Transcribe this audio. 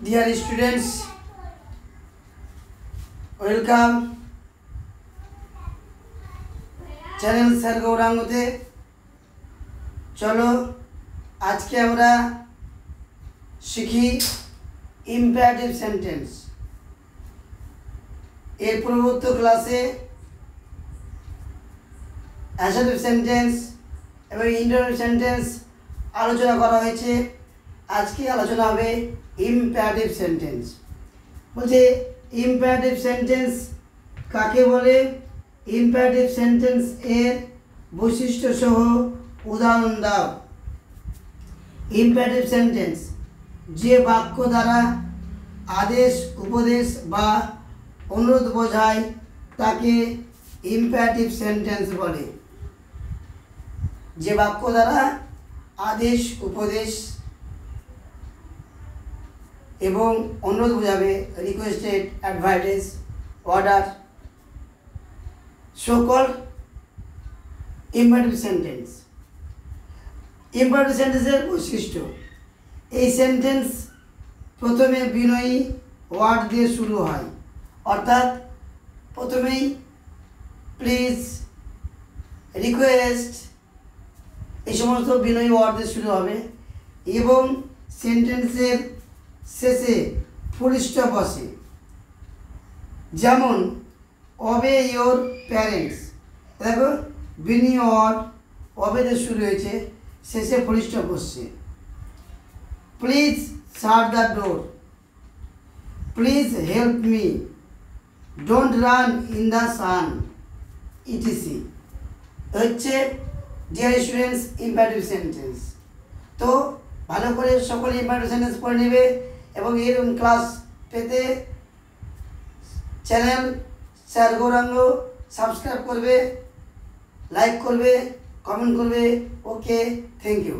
Dear students, welcome channel sir গৌরাঙ্গতে। চলো আজকে আমরা শিখি ইম্পারেটিভ সেন্টেন্স। এর পূর্ববর্ত ক্লাসে অ্যাসার্টিভ সেন্টেন্স এবং ইন্টারোগেটিভ সেন্টেন্স আলোচনা করা হয়েছে। আজকে আলোচনা হবে ইম্পারেটিভ সেন্টেন্স। বলছে ইম্পারেটিভ সেন্টেন্স কাকে বলে, ইম্পারেটিভ সেন্টেন্স এর বৈশিষ্ট্য সহ উদাহরণ দাও। ইম্পারেটিভ সেন্টেন্স যে বাক্য দ্বারা আদেশ, উপদেশ বা অনুরোধ বোঝায় তাকে ইম্পারেটিভ সেন্টেন্স বলে। যে বাক্য দ্বারা আদেশ, উপদেশ এবং অনুরোধ বোঝাবে, requested, advice, order, so called imperative sentence. Imperative সেন্টেন্সের বৈশিষ্ট্য, এই সেন্টেন্স প্রথমে বিনয়ী ওয়ার্ড দিয়ে শুরু হয়, অর্থাৎ প্রথমেই প্লিজ, রিকোয়েস্ট এই সমস্ত বিনয়ী ওয়ার্ড দিয়ে শুরু হবে এবং সেন্টেন্সের শেষে ফুল স্টপ আসে। যেমন অবে ইয়োর প্যারেন্টস, দেখো বিনয়ী ওয়ার্ড অবে দিয়ে শুরু হয়েছে, শেষে ফুল স্টপ আসছে। Please shut the door, please help me, don't run in the sun, etc হচ্ছে ডিয়ার স্টুডেন্টস ইম্পারেটিভ সেন্টেন্স। তো ভালো করে সকলে ইম্পারেটিভ সেন্টেন্স পড়ে নেবে এবং এরকম ক্লাস পেতে চ্যানেল স্যার গৌরাঙ্গ সাবস্ক্রাইব করবে, লাইক করবে, কমেন্ট করবে। ওকে, থ্যাংক ইউ।